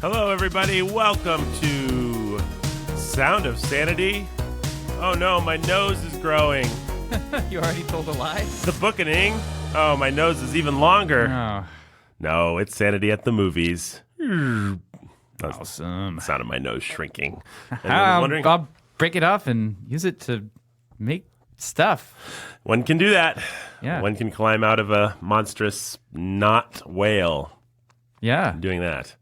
Hello, everybody. Welcome to Sound of Sanity. Oh, no, my nose is growing. You already told a lie? The bookening. Oh, my nose is even longer. Oh. No, it's Sanity at the movies. That's Awesome. the sound of my nose shrinking. Wondering, I'll break it off and use it to make stuff. one can do that. Yeah. One can climb out of a monstrous knot whale Yeah, doing that.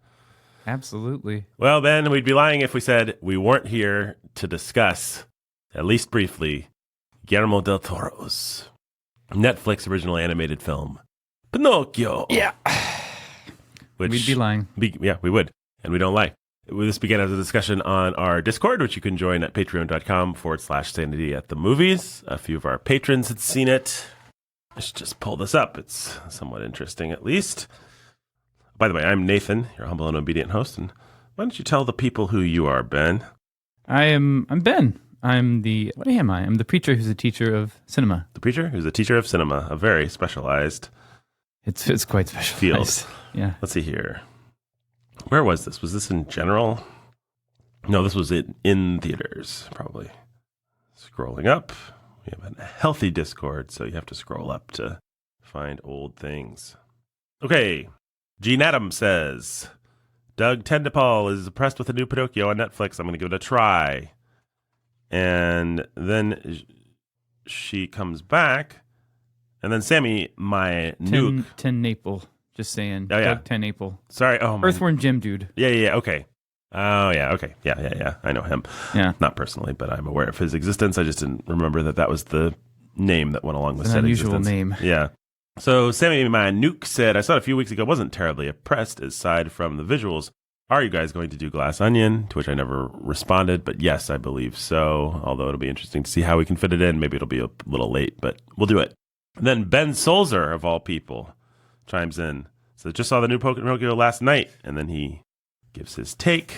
absolutely. Well, Ben, we'd be lying if we said we weren't here to discuss, at least briefly, Guillermo del Toro's Netflix original animated film, Pinocchio. Yeah. Which, We'd be lying. Yeah, we would. And we don't lie. This began as a discussion on our Discord, which you can join at patreon.com/sanity at the movies. A few of our patrons had seen it. I should just pull this up. It's somewhat interesting, at least. By the way, I'm Nathan, your humble and obedient host. And why don't you tell the people who you are, Ben? I'm Ben. What am I? I'm the preacher who's a teacher of cinema. The preacher who's a teacher of cinema, a very specialized It's quite specialized. field. Yeah. Let's see here. Where was this? Was this in general? No, this was in theaters, probably. Scrolling up. We have a healthy Discord, so you have to scroll up to find old things. Okay. Gene Adam says, Doug Tendapal is impressed with the new Pinocchio on Netflix. I'm going to give it a try. And then she comes back. And then Sammy, my nuke. Ten Naple. Just saying. Oh, yeah. Doug Ten Naple. Sorry. Oh, my. Earthworm Jim dude. Yeah. Okay. Oh, yeah. Okay. Yeah. I know him. Yeah. Not personally, but I'm aware of his existence. I just didn't remember that was the name that went along with It's an said unusual existence. name. Yeah. So Sammy, my nuke said, I saw it a few weeks ago, wasn't terribly impressed aside from the visuals. Are you guys going to do Glass Onion? To which I never responded, but yes, I believe so. Although it'll be interesting to see how we can fit it in. Maybe it'll be a little late, but we'll do it. And then Ben Solzer, of all people, chimes in. So just saw the new Pinocchio last night, and then he gives his take,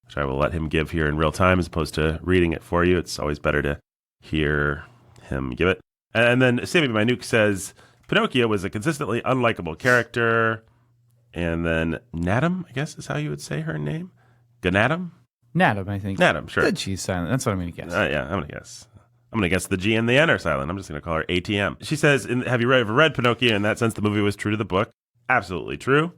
which I will let him give here in real time as opposed to reading it for you. It's always better to hear him give it. And then Sammy, my nuke says, Pinocchio was a consistently unlikable character. And then Nadam, I guess is how you would say her name. Ganadam? Nadam, I think. Nadam, sure. Good, she's silent. That's what I'm going to guess. Yeah, I'm going to guess. I'm going to guess the G and the N are silent. I'm just going to call her ATM. She says, have you ever read Pinocchio? In that sense, the movie was true to the book. Absolutely true.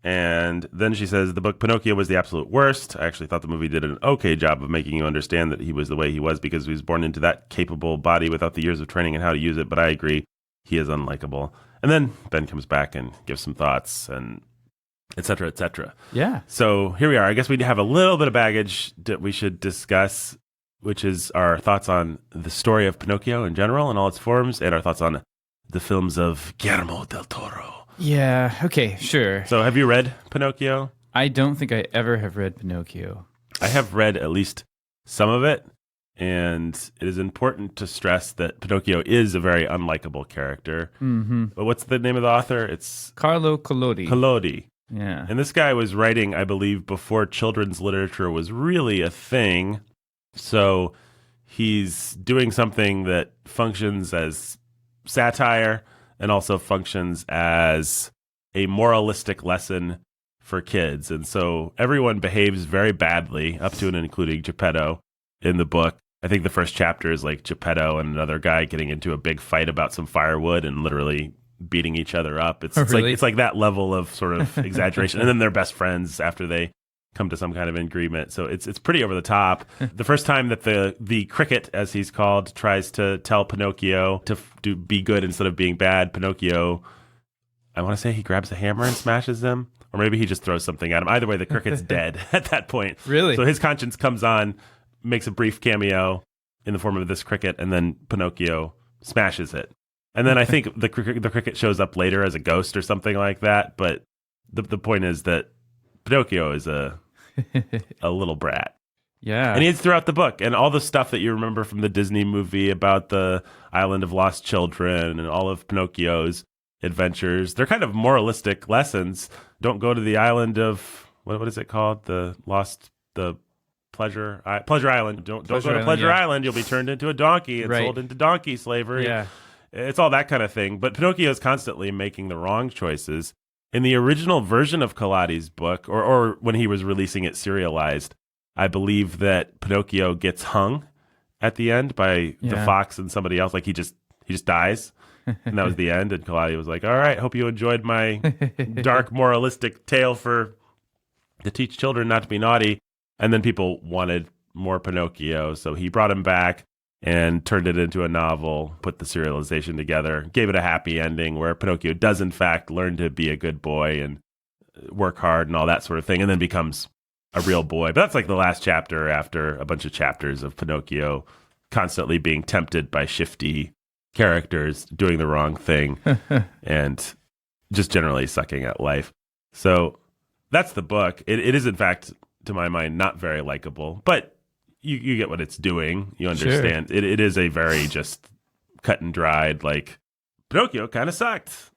And then she says, the book Pinocchio was the absolute worst. I actually thought the movie did an okay job of making you understand that he was the way he was because he was born into that capable body without the years of training and how to use it. But I agree, he is unlikable. And then Ben comes back and gives some thoughts and et cetera, et cetera. Yeah. So here we are. I guess we have a little bit of baggage that we should discuss, which is our thoughts on the story of Pinocchio in general in all its forms and our thoughts on the films of Guillermo del Toro. Yeah. Okay, sure. So have you read Pinocchio? I don't think I ever have read Pinocchio. I have read at least some of it, and it is important to stress that Pinocchio is a very unlikable character. Mm-hmm. But what's the name of the author? It's Carlo Collodi. Collodi. Yeah. And this guy was writing, I believe, before children's literature was really a thing. So he's doing something that functions as satire and also functions as a moralistic lesson for kids. And so everyone behaves very badly, up to and including Geppetto in the book. I think the first chapter is like Geppetto and another guy getting into a big fight about some firewood and literally beating each other up. It's really? it's like that level of sort of exaggeration. And then they're best friends after they come to some kind of agreement. So it's pretty over the top. The first time that the cricket, as he's called, tries to tell Pinocchio to be good instead of being bad, Pinocchio, I want to say he grabs a hammer and smashes them, or maybe he just throws something at him. Either way, the cricket's dead at that point. Really? So his conscience comes on, makes a brief cameo in the form of this cricket, and then Pinocchio smashes it. And then I think the cricket shows up later as a ghost or something like that. But the point is that Pinocchio is a little brat. Yeah. And it's throughout the book. And all the stuff that you remember from the Disney movie about the Island of Lost Children and all of Pinocchio's adventures, they're kind of moralistic lessons. Don't go to the island of, what is it called? Pleasure Island. Don't go to Pleasure Island. You'll be turned into a donkey and sold into donkey slavery. Yeah. It's all that kind of thing. But Pinocchio is constantly making the wrong choices. In the original version of Colladi's book, or when he was releasing it serialized, I believe that Pinocchio gets hung at the end by the fox and somebody else. Like he just dies. And that was the end. And Colladi was like, all right, hope you enjoyed my dark moralistic tale to teach children not to be naughty. And then people wanted more Pinocchio. So he brought him back and turned it into a novel, put the serialization together, gave it a happy ending where Pinocchio does, in fact, learn to be a good boy and work hard and all that sort of thing, and then becomes a real boy. But that's like the last chapter after a bunch of chapters of Pinocchio constantly being tempted by shifty characters, doing the wrong thing, and just generally sucking at life. So that's the book. It is, in fact, to my mind, not very likable, but you get what it's doing. You understand. Sure. It is a very just cut and dried, like, Pinocchio kind of sucked.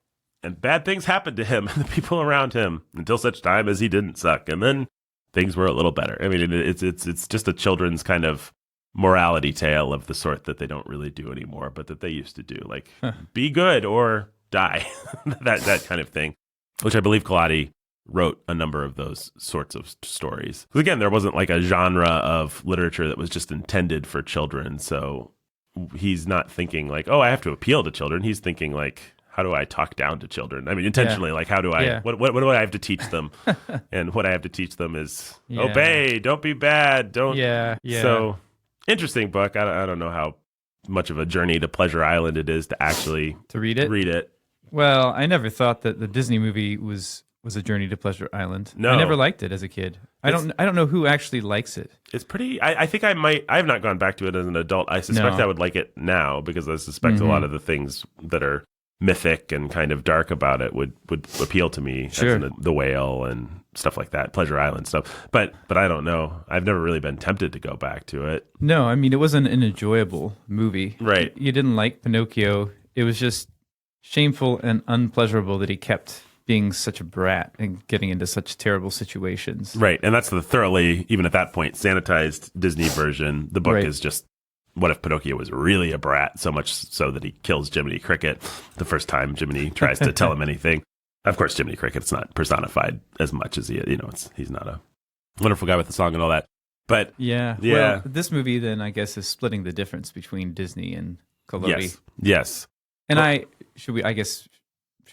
And bad things happened to him and the people around him until such time as he didn't suck. And then things were a little better. I mean, it's just a children's kind of morality tale of the sort that they don't really do anymore, but that they used to do. Like, be good or die. that kind of thing, which I believe Colladi wrote a number of those sorts of stories. Because again, there wasn't like a genre of literature that was just intended for children. So he's not thinking like, oh, I have to appeal to children. He's thinking like, how do I talk down to children? I mean, intentionally, like, how do I, what do I have to teach them? And what I have to teach them is obey, don't be bad, don't. Yeah. So interesting book. I don't know how much of a journey to Pleasure Island it is to actually read it. Well, I never thought that the Disney movie was a journey to Pleasure Island. No. I never liked it as a kid. I don't know who actually likes it. It's pretty, I think I have not gone back to it as an adult. I suspect I would like it now because I suspect a lot of the things that are mythic and kind of dark about it would appeal to me. Sure. As the Whale and stuff like that, Pleasure Island stuff. But I don't know. I've never really been tempted to go back to it. No, I mean, it wasn't an enjoyable movie. Right. You didn't like Pinocchio. It was just shameful and unpleasurable that he kept being such a brat and getting into such terrible situations. Right. And that's the thoroughly, even at that point, sanitized Disney version. The book is just, what if Pinocchio was really a brat, so much so that he kills Jiminy Cricket the first time Jiminy tries to tell him anything. Of course, Jiminy Cricket's not personified as much as he's not a wonderful guy with the song and all that. But yeah. Well, this movie then, I guess, is splitting the difference between Disney and Collodi. Yes. And should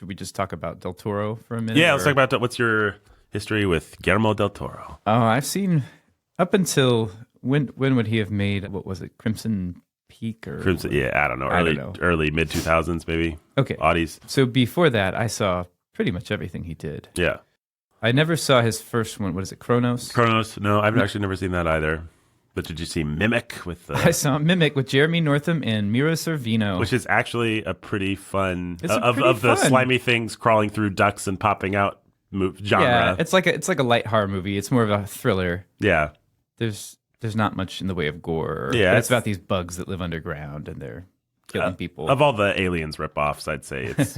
we just talk about Del Toro for a minute? Yeah, let's talk about what's your history with Guillermo del Toro? Oh, I've seen up until when would he have made, what was it, Crimson Peak or Crimson? Yeah, I don't know. Early mid 2000s maybe. Okay, Aughties. So before that, I saw pretty much everything he did. Yeah, I never saw his first one. What is it, Kronos? Kronos. No, I've actually never seen that either. But did you see Mimic with I saw Mimic with Jeremy Northam and Mira Sorvino. Which is actually a pretty fun the slimy things crawling through ducts and popping out genre. Yeah, it's like a light horror movie. It's more of a thriller. Yeah. There's not much in the way of gore. Yeah, it's about these bugs that live underground and they're killing people. Of all the Aliens ripoffs, I'd say it's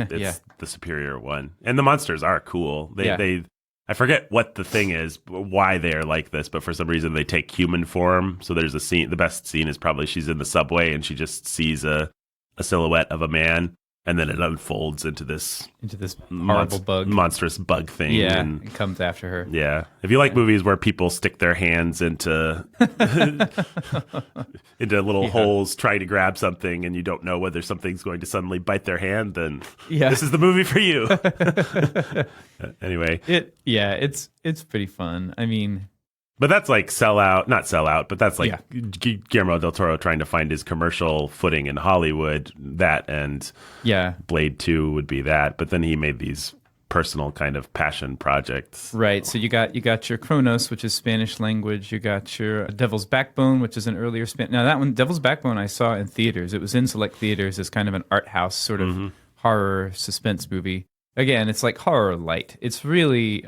the superior one. And the monsters are cool. They I forget what the thing is, why they're like this, but for some reason they take human form. So there's a scene, the best scene is probably she's in the subway and she just sees a silhouette of a man, and then it unfolds into this horrible monstrous bug thing. Yeah, and it comes after her. Yeah. If you like movies where people stick their hands into little holes trying to grab something and you don't know whether something's going to suddenly bite their hand, then this is the movie for you. Anyway. It's pretty fun. I mean, but that's like not sell out, but that's like Guillermo del Toro trying to find his commercial footing in Hollywood. That and Blade 2 would be that. But then he made these personal kind of passion projects. Right. So you got your Kronos, which is Spanish language. You got your Devil's Backbone, which is an earlier Now that one, Devil's Backbone, I saw in theaters. It was in select theaters as kind of an art house sort of horror suspense movie. Again, it's like horror light. It's really...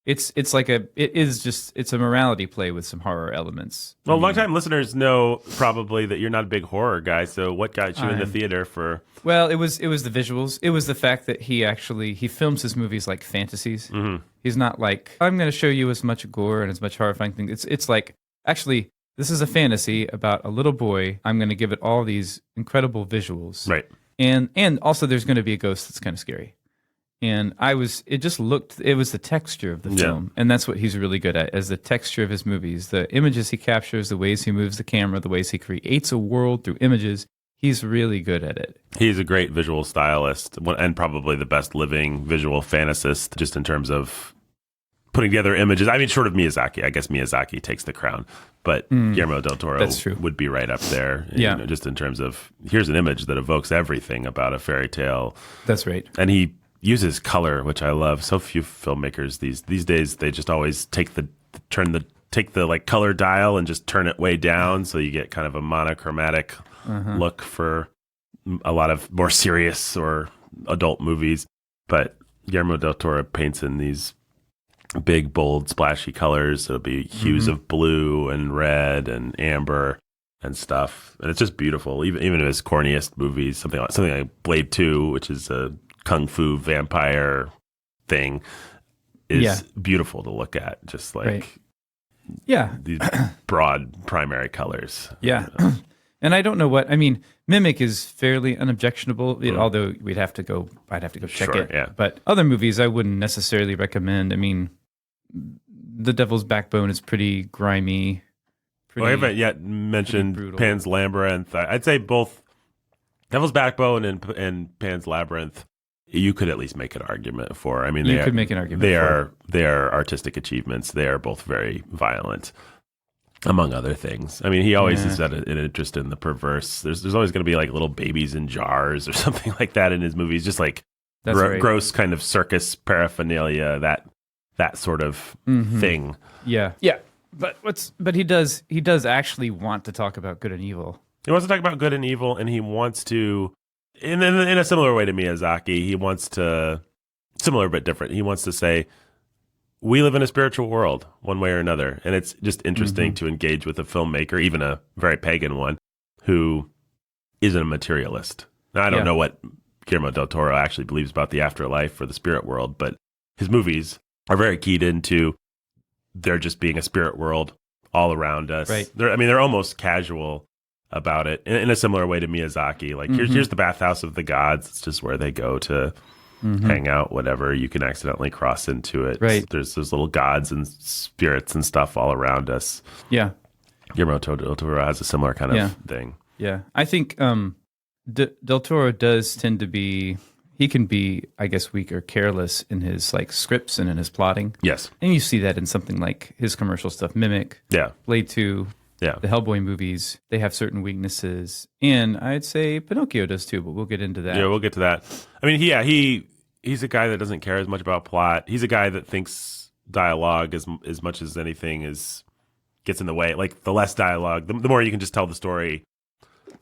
It's a morality play with some horror elements. Well, longtime listeners know probably that you're not a big horror guy. So what got you in the theater for? Well, it was the visuals. It was the fact that he films his movies like fantasies. Mm-hmm. He's not like, I'm going to show you as much gore and as much horrifying things. It's like, actually, this is a fantasy about a little boy. I'm going to give it all these incredible visuals. Right. And also there's going to be a ghost that's kind of scary. And it was the texture of the film. And that's what he's really good at, is the texture of his movies, the images he captures, the ways he moves the camera, the ways he creates a world through images. He's really good at it. He's a great visual stylist and probably the best living visual fantasist, just in terms of putting together images. I mean, short of Miyazaki. I guess Miyazaki takes the crown, but Guillermo del Toro would be right up there. Yeah. Just in terms of, here's an image that evokes everything about a fairy tale. That's right. And he uses color, which I love. So few filmmakers these days, they just always take the like color dial and just turn it way down, so you get kind of a monochromatic look for a lot of more serious or adult movies. But Guillermo del Toro paints in these big, bold, splashy colors. It'll be hues of blue and red and amber and stuff, and it's just beautiful. Even in his corniest movies, something like Blade 2, which is a kung fu vampire thing, is beautiful to look at. Just like these broad primary colors. Yeah. And I don't know what, I mean, Mimic is fairly unobjectionable, although I'd have to go check it. Yeah. But other movies I wouldn't necessarily recommend. I mean, The Devil's Backbone is pretty grimy. I haven't yet mentioned Pan's Labyrinth. I'd say both Devil's Backbone and Pan's Labyrinth, you could at least make an argument for. I mean, you could make an argument. They are artistic achievements. They are both very violent, among other things. I mean, he always has had an interest in the perverse. There's always going to be like little babies in jars or something like that in his movies, just like gross kind of circus paraphernalia, that sort of thing. Yeah. But he does actually want to talk about good and evil. He wants to talk about good and evil, and he wants to, in a similar way to Miyazaki, he wants to, similar but different, he wants to say, we live in a spiritual world, one way or another. And it's just interesting to engage with a filmmaker, even a very pagan one, who isn't a materialist. Now, I don't know what Guillermo del Toro actually believes about the afterlife or the spirit world, but his movies are very keyed into there just being a spirit world all around us. Right. They're almost casual about it in a similar way to Miyazaki. Like, here's the bathhouse of the gods. It's just where they go to hang out, whatever. You can accidentally cross into it. Right. There's those little gods and spirits and stuff all around us. Yeah. Guillermo del Toro has a similar kind of thing. Yeah. I think del Toro does tend to be, he can be, I guess, weak or careless in his like scripts and in his plotting. Yes. And you see that in something like his commercial stuff, Mimic, Blade 2, the Hellboy movies. They have certain weaknesses. And I'd say Pinocchio does too, but we'll get into that. Yeah, we'll get to that. I mean, he's a guy that doesn't care as much about plot. He's a guy that thinks dialogue as much as anything gets in the way. Like, the less dialogue, the more you can just tell the story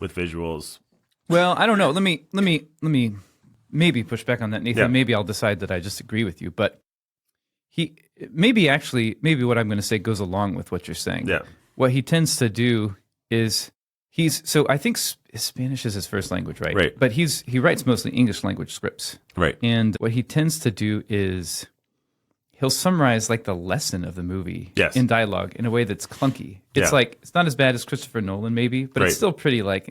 with visuals. Well, I don't know. Let me maybe push back on that, Nathan. Yeah. Maybe I'll decide that I just agree with you. But maybe what I'm going to say goes along with what you're saying. Yeah. What he tends to do is I think Spanish is his first language, right? Right. But he writes mostly English language scripts. Right. And what he tends to do is he'll summarize like the lesson of the movie in dialogue in a way that's clunky. It's like, it's not as bad as Christopher Nolan maybe, but it's still pretty like,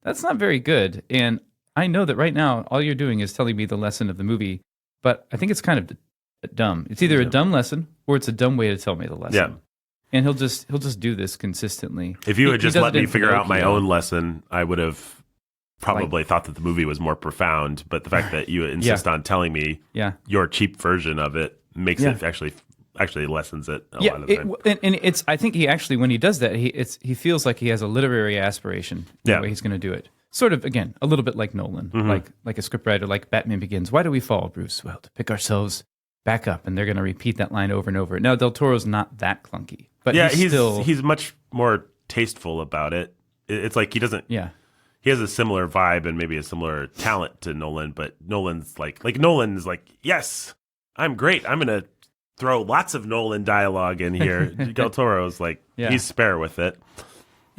that's not very good. And I know that right now all you're doing is telling me the lesson of the movie, but I think it's kind of dumb. It's either a dumb lesson or it's a dumb way to tell me the lesson. Yeah. And he'll just do this consistently. If you had just let me figure out my own lesson, I would have probably thought that the movie was more profound. But the fact that you insist on telling me your cheap version of it makes it actually lessens it a lot of the time. And it's, I think he actually, when he does that, he feels like he has a literary aspiration in the way he's going to do it. Sort of, again, a little bit like Nolan, like a scriptwriter, like Batman Begins. Why do we fall, Bruce? Well, to pick ourselves back up, and they're going to repeat that line over and over. Now, Del Toro's not that clunky, but he's much more tasteful about it. It's like he doesn't. Yeah, he has a similar vibe and maybe a similar talent to Nolan, but Nolan's like Nolan's like, yes, I'm great. I'm going to throw lots of Nolan dialogue in here. Del Toro's like, he's spare with it.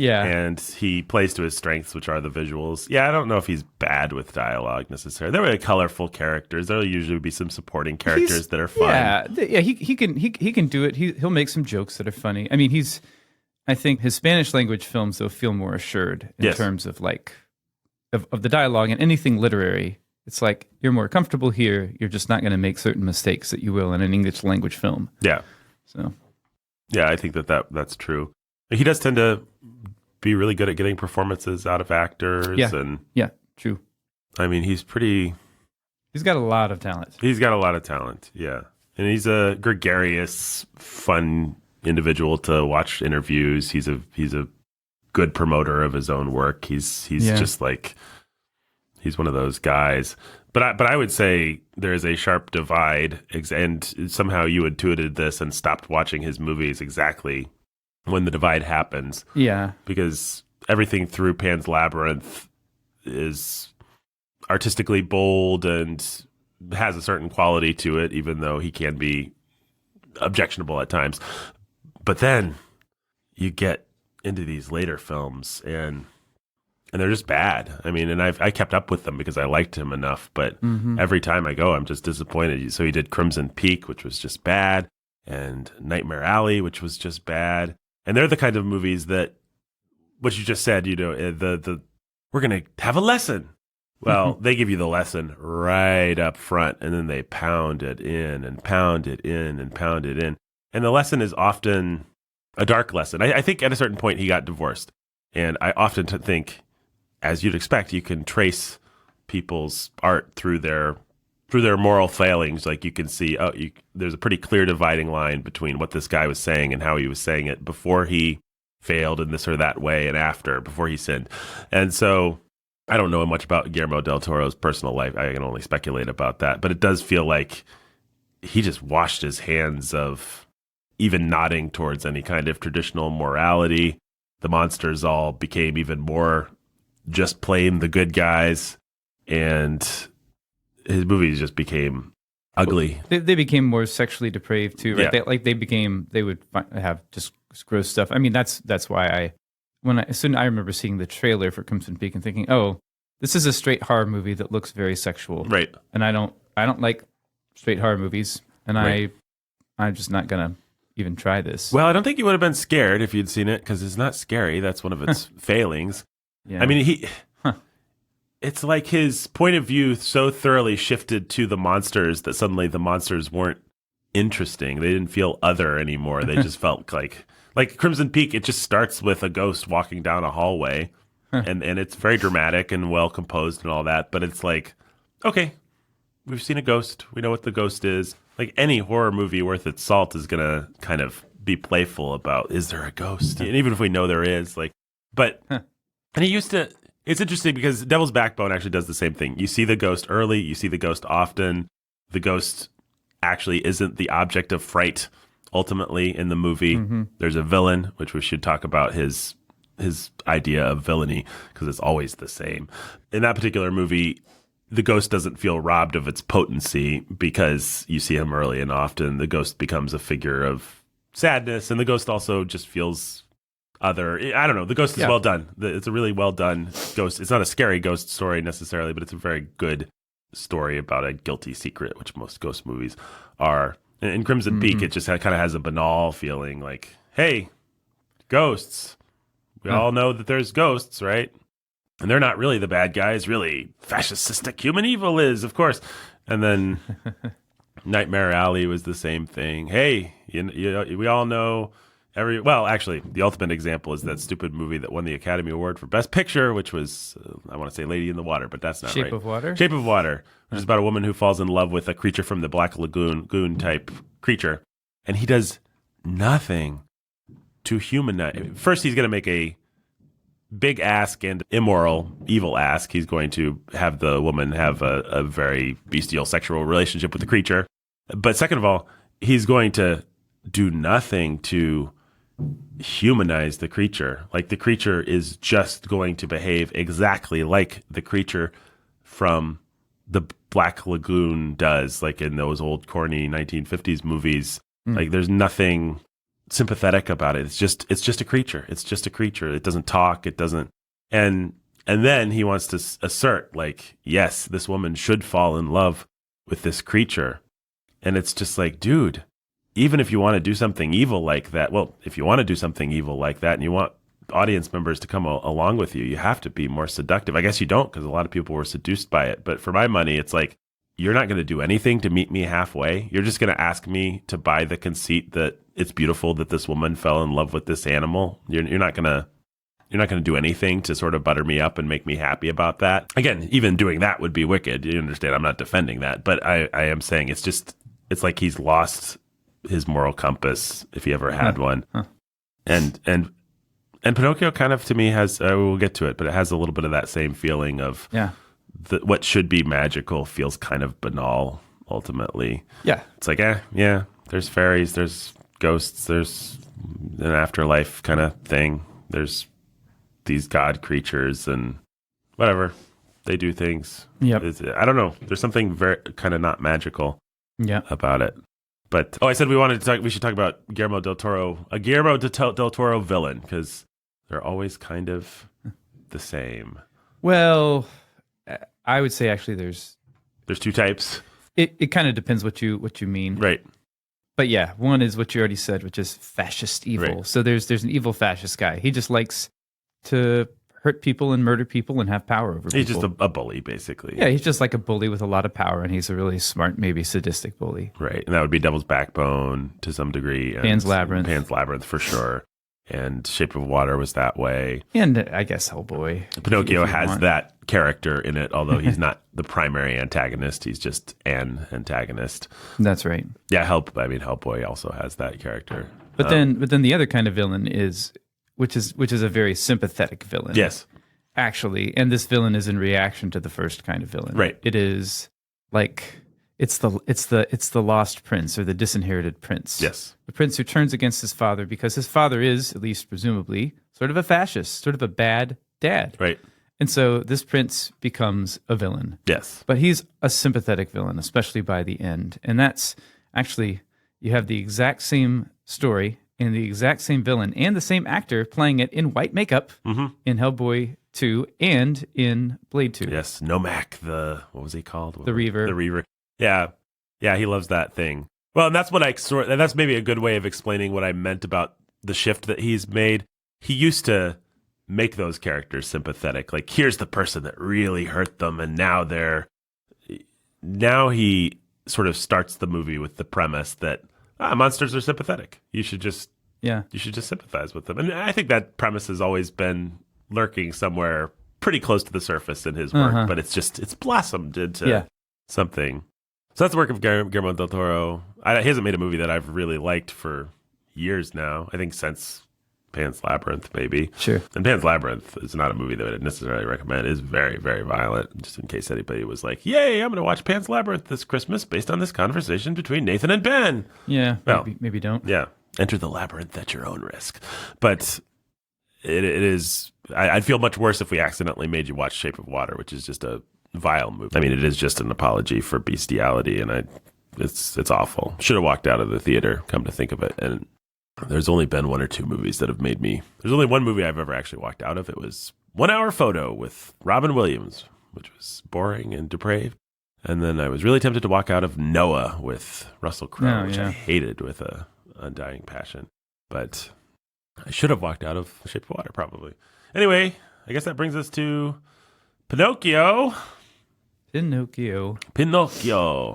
Yeah. And he plays to his strengths, which are the visuals. Yeah, I don't know if he's bad with dialogue necessarily. There are colorful characters. There'll usually be some supporting characters that are fun. Yeah, he can do it. He'll make some jokes that are funny. I mean, I think his Spanish language films, though, feel more assured in terms of like of the dialogue, and anything literary It's like you're more comfortable here. You're just not going to make certain mistakes that you will in an English language film. Yeah. So, Yeah, I think that's true. He does tend to be really good at getting performances out of actors. And yeah, true. I mean, he's got a lot of talent. He's got a lot of talent, yeah. And he's a gregarious, fun individual to watch interviews. He's a good promoter of his own work. He's just like, he's one of those guys. But I would say there is a sharp divide, and somehow you intuited this and stopped watching his movies exactly when the divide happens. Yeah. Because everything through Pan's Labyrinth is artistically bold and has a certain quality to it, even though he can be objectionable at times. But then you get into these later films and they're just bad. I mean, and I kept up with them because I liked him enough, but every time I go, I'm just disappointed. So he did Crimson Peak, which was just bad, and Nightmare Alley, which was just bad. And they're the kind of movies that, what you just said, we're going to have a lesson. Well, they give you the lesson right up front, and then they pound it in and pound it in and pound it in. And the lesson is often a dark lesson. I think at a certain point he got divorced. And I often think, as you'd expect, you can trace people's art through their moral failings. Like you can see, there's a pretty clear dividing line between what this guy was saying and how he was saying it before he failed in this or that way and after, before he sinned. And so I don't know much about Guillermo del Toro's personal life. I can only speculate about that. But it does feel like he just washed his hands of even nodding towards any kind of traditional morality. The monsters all became even more just plain the good guys, and his movies just became ugly. They became more sexually depraved too, right? Yeah. They would have just gross stuff. I mean, that's why I remember seeing the trailer for Crimson Peak and thinking, oh, this is a straight horror movie that looks very sexual, right? And I don't like straight horror movies, and right. I'm just not gonna even try this. Well, I don't think you would have been scared if you'd seen it, because it's not scary. That's one of its failings. Yeah. I mean, it's like his point of view so thoroughly shifted to the monsters that suddenly the monsters weren't interesting. They didn't feel other anymore. They just felt like Crimson Peak. It just starts with a ghost walking down a hallway, and it's very dramatic and well composed and all that. But it's like, okay, we've seen a ghost. We know what the ghost is. Like any horror movie worth its salt is gonna kind of be playful about, is there a ghost? And even if we know there is, and he used to. It's interesting because Devil's Backbone actually does the same thing. You see the ghost early, you see the ghost often. The ghost actually isn't the object of fright ultimately in the movie. Mm-hmm. There's a villain, which we should talk about his idea of villainy, because it's always the same. In that particular movie, the ghost doesn't feel robbed of its potency because you see him early and often. The ghost becomes a figure of sadness, and the ghost also just feels other. I don't know. The ghost is well done. It's a really well done ghost. It's not a scary ghost story necessarily, but it's a very good story about a guilty secret, which most ghost movies are. In Crimson Peak, it just kind of has a banal feeling like, hey, ghosts. We all know that there's ghosts, right? And they're not really the bad guys. Really, fascistic human evil is, of course. And then Nightmare Alley was the same thing. Hey, we all know. Actually, the ultimate example is that stupid movie that won the Academy Award for Best Picture, which was, I want to say Lady in the Water, but that's not right. Shape of Water? Shape of Water, which is about a woman who falls in love with a creature from the Black Lagoon type creature. And he does nothing to humanize. First, he's going to make a big ask and immoral, evil ask. He's going to have the woman have a very bestial sexual relationship with the creature. But second of all, he's going to do nothing to humanize the creature. Like, the creature is just going to behave exactly like the creature from the Black Lagoon does, like in those old corny 1950s movies. Like, there's nothing sympathetic about it. It's just a creature. It's just a creature. It doesn't talk. It doesn't. And then he wants to assert, like, yes, this woman should fall in love with this creature. And it's just like, dude, even if you want to do something evil like that, well, if you want to do something evil like that and you want audience members to come along with you. You have to be more seductive. I guess you don't, because a lot of people were seduced by it. But for my money, it's like, you're not going to do anything to meet me halfway. You're just going to ask me to buy the conceit that it's beautiful that this woman fell in love with this animal. You're not going to do anything to sort of butter me up and make me happy about that. Again, even doing that would be wicked. You understand? I'm not defending that, but I am saying it's like he's lost his moral compass, if he ever had one. And Pinocchio kind of, to me, has, we'll get to it, but it has a little bit of that same feeling of what should be magical feels kind of banal, ultimately. Yeah. It's like, there's fairies, there's ghosts, there's an afterlife kind of thing. There's these god creatures and whatever. They do things. I don't know. There's something very kind of not magical about it. But, I said we should talk about Guillermo del Toro, a Guillermo del Toro villain, because they're always kind of the same. Well, I would say actually there's two types. It kind of depends what you mean. Right. But yeah, one is what you already said, which is fascist evil. Right. So there's an evil fascist guy. He just likes to hurt people and murder people and have power over people. He's just a bully, basically. Yeah, he's just like a bully with a lot of power, and he's a really smart, maybe sadistic bully. Right, and that would be Devil's Backbone to some degree. Pan's Labyrinth. Pan's Labyrinth, for sure. And Shape of Water was that way. And I guess Hellboy. Pinocchio has that character in it, although he's not the primary antagonist. He's just an antagonist. That's right. Yeah, Hellboy also has that character. But then the other kind of villain is, which is a very sympathetic villain. Yes. Actually, and this villain is in reaction to the first kind of villain. Right. It is like it's the lost prince or the disinherited prince. Yes. The prince who turns against his father because his father is, at least presumably, sort of a fascist, sort of a bad dad. Right. And so this prince becomes a villain. Yes. But he's a sympathetic villain, especially by the end. And that's actually, you have the exact same story and the exact same villain and the same actor playing it in white makeup in Hellboy 2 and in Blade 2. Yes. Nomak, what was he called? The Reaver. The Reaver. Yeah. Yeah, he loves that thing. Well, and that's that's maybe a good way of explaining what I meant about the shift that he's made. He used to make those characters sympathetic. Like, here's the person that really hurt them, and now he sort of starts the movie with the premise that monsters are sympathetic. You should just sympathize with them. And I think that premise has always been lurking somewhere pretty close to the surface in his work, but it's blossomed into something. So that's the work of Guillermo del Toro. He hasn't made a movie that I've really liked for years now. I think since Pan's Labyrinth, maybe. Sure. And Pan's Labyrinth is not a movie that I would necessarily recommend. It is very, very violent, just in case anybody was like, yay, I'm going to watch Pan's Labyrinth this Christmas based on this conversation between Nathan and Ben. Yeah, well, maybe don't. Yeah. Enter the labyrinth at your own risk. But it is, I'd feel much worse if we accidentally made you watch Shape of Water, which is just a vile movie. I mean, it is just an apology for bestiality, and it's awful. Should have walked out of the theater, come to think of it. And there's only been one or two movies that have made me... There's only one movie I've ever actually walked out of. It was 1 Hour Photo with Robin Williams, which was boring and depraved. And then I was really tempted to walk out of Noah with Russell Crowe, which I hated with a undying passion. But I should have walked out of Shape of Water, probably. Anyway, I guess that brings us to Pinocchio.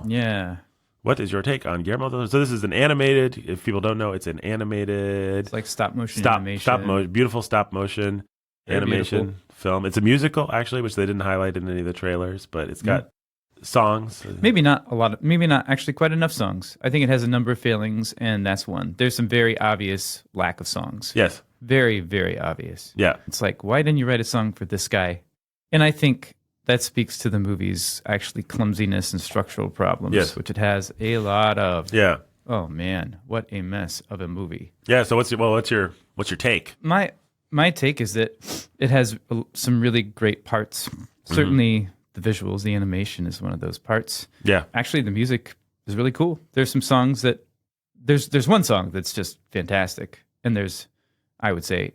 Yeah. What is your take on Guillermo del Toro? So this is an animated, if people don't know, it's an animated... It's like stop motion animation. Beautiful stop motion animation film. It's a musical, actually, which they didn't highlight in any of the trailers, but it's got songs. Maybe not actually quite enough songs. I think it has a number of failings, and that's one. There's some very obvious lack of songs. Yes. Very, very obvious. Yeah. It's like, why didn't you write a song for this guy? And I think that speaks to the movie's actually clumsiness and structural problems, which it has a lot of. Yeah. Oh man, what a mess of a movie. Yeah. So what's your take? My take is that it has some really great parts. Certainly, the visuals, the animation is one of those parts. Yeah. Actually, the music is really cool. There's some songs that there's one song that's just fantastic, and there's, I would say,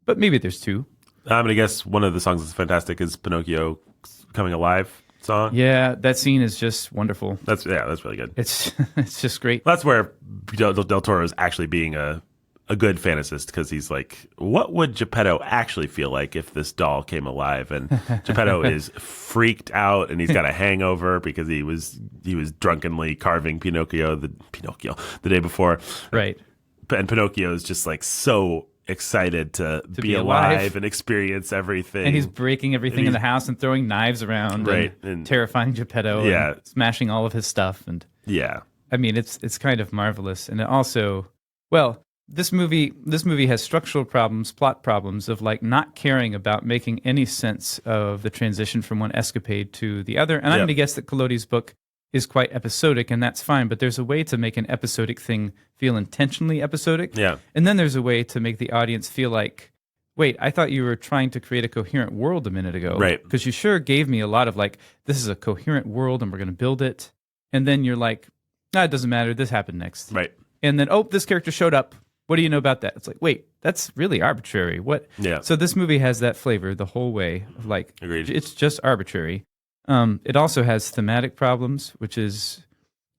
but maybe there's two. I'm gonna guess one of the songs that's fantastic is Pinocchio Coming Alive song. Yeah, that scene is just wonderful. That's really good. It's just great. That's where Del Toro is actually being a a good fantasist because he's like, what would Geppetto actually feel like if this doll came alive? And Geppetto is freaked out, and he's got a hangover because he was drunkenly carving Pinocchio the day before. Right. And Pinocchio is just like so excited to be alive and experience everything. And he's breaking everything in the house and throwing knives around, right, and terrifying Geppetto, yeah, and smashing all of his stuff. And yeah, I mean, it's kind of marvelous. And it also, well, this movie has structural problems, plot problems of like not caring about making any sense of the transition from one escapade to the other. And I'm going to guess that Collodi's book is quite episodic, and that's fine, but there's a way to make an episodic thing feel intentionally episodic. Yeah. And then there's a way to make the audience feel like, wait, I thought you were trying to create a coherent world a minute ago. Right. Because you sure gave me a lot of like, this is a coherent world and we're going to build it. And then you're like, no, it doesn't matter. This happened next. Right. And then, oh, this character showed up. What do you know about that? It's like, wait, that's really arbitrary. What? Yeah. So this movie has that flavor the whole way of like, Agreed. It's just arbitrary. It also has thematic problems, which is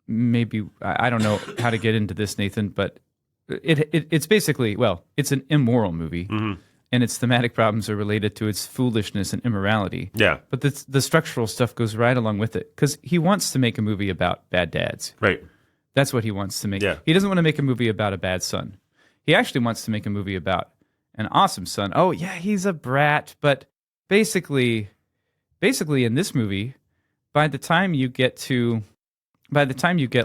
maybe, I don't know how to get into this, Nathan, but it's basically, well, it's an immoral movie, and its thematic problems are related to its foolishness and immorality. Yeah. But the structural stuff goes right along with it, because he wants to make a movie about bad dads. Right. That's what he wants to make. Yeah. He doesn't want to make a movie about a bad son. He actually wants to make a movie about an awesome son. Oh, yeah, he's a brat, but basically in this movie, by the time you get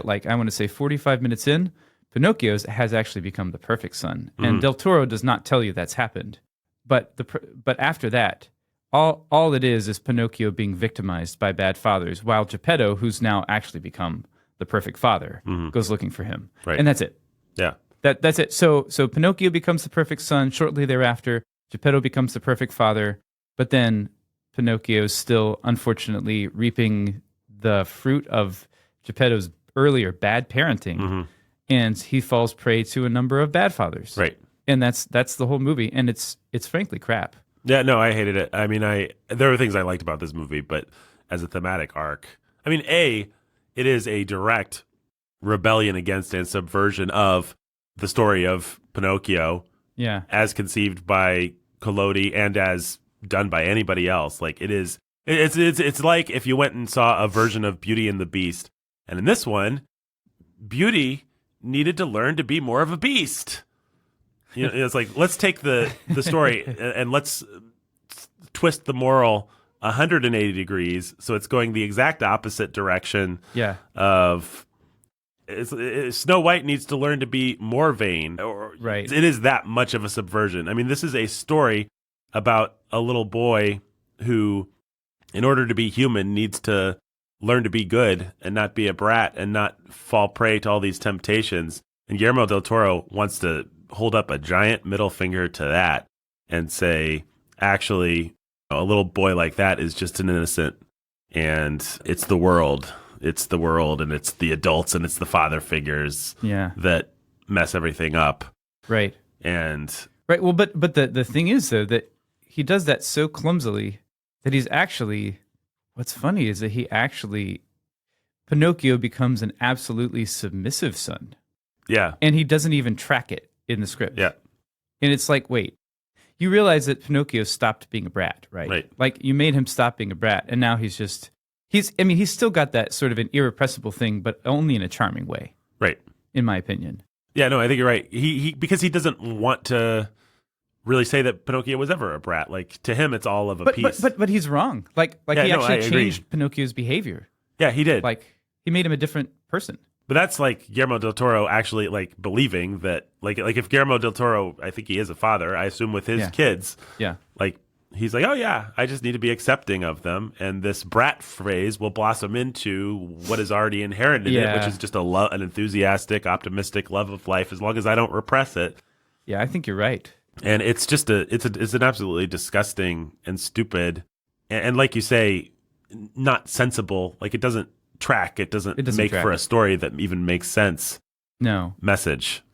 like, I want to say 45 minutes in, Pinocchio has actually become the perfect son. And Del Toro does not tell you that's happened. But after that, all it is Pinocchio being victimized by bad fathers, while Geppetto, who's now actually become the perfect father, goes looking for him. Right. And that's it. Yeah. That's it. So Pinocchio becomes the perfect son. Shortly thereafter, Geppetto becomes the perfect father. But then Pinocchio's still, unfortunately, reaping the fruit of Geppetto's earlier bad parenting, and he falls prey to a number of bad fathers. Right. And that's the whole movie, and it's frankly crap. Yeah, no, I hated it. I mean, there were things I liked about this movie, but as a thematic arc, I mean, it is a direct rebellion against and subversion of the story of Pinocchio, Yeah. as conceived by Collodi and as done by anybody else. Like it's like if you went and saw a version of Beauty and the Beast, and in this one, Beauty needed to learn to be more of a beast. You know, it's like, let's take the story and let's twist the moral 180 degrees so it's going the exact opposite direction. Yeah. Of Snow White needs to learn to be more vain. Right. It is that much of a subversion. I mean, this is a story about a little boy who, in order to be human, needs to learn to be good and not be a brat and not fall prey to all these temptations. And Guillermo del Toro wants to hold up a giant middle finger to that and say, actually, a little boy like that is just an innocent, and it's the world. It's the world, and it's the adults, and it's the father figures that mess everything up. Right. And right. Well, but the thing is, though, that he does that so clumsily that he's actually, what's funny is that Pinocchio becomes an absolutely submissive son. Yeah. And he doesn't even track it in the script. Yeah. And it's like, wait, you realize that Pinocchio stopped being a brat, right? Right. Like, you made him stop being a brat, and now he's still got that sort of an irrepressible thing, but only in a charming way. Right. In my opinion. Yeah, no, I think you're right. He because he doesn't want to really say that Pinocchio was ever a brat. Like, to him, it's all of a piece. But he's wrong. Like Yeah, he no, I actually agree. changed Pinocchio's behavior. Yeah, he did. Like, he made him a different person. But that's like Guillermo del Toro actually like believing that like if Guillermo del Toro, I think he is a father, I assume with his kids. Yeah. Like he's like, oh yeah, I just need to be accepting of them, and this brat phrase will blossom into what is already inherent in it, which is just an enthusiastic, optimistic love of life, as long as I don't repress it. Yeah, I think you're right. And it's just it's an absolutely disgusting and stupid, and like you say, not sensible. Like it doesn't track. It doesn't make for a story that even makes sense. No message.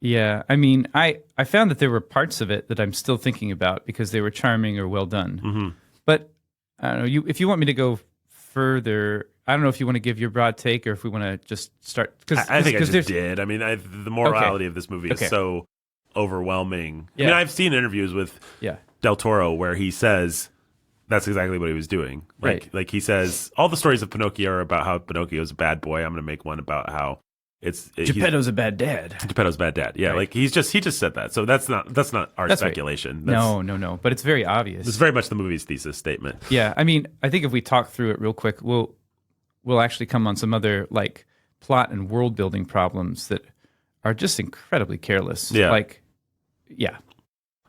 Yeah, I mean, I found that there were parts of it that I'm still thinking about because they were charming or well done. Mm-hmm. But I don't know. If you want me to go further, I don't know if you want to give your broad take or if we want to just start. I think I just did. I mean, the morality of this movie is so overwhelming. I Yeah. mean, I've seen interviews with Yeah. Del Toro where he says that's exactly what he was doing. Right. Like he says, all the stories of Pinocchio are about how Pinocchio's a bad boy. I'm going to make one about how Geppetto's a bad dad. Geppetto's bad dad. Yeah, Right. like he just said that. So that's not our That's right. speculation. No. But it's very obvious. It's very much the movie's thesis statement. Yeah. I mean, I think if we talk through it real quick, we'll actually come on some other like plot and world building problems that are just incredibly careless. Yeah. Like, yeah.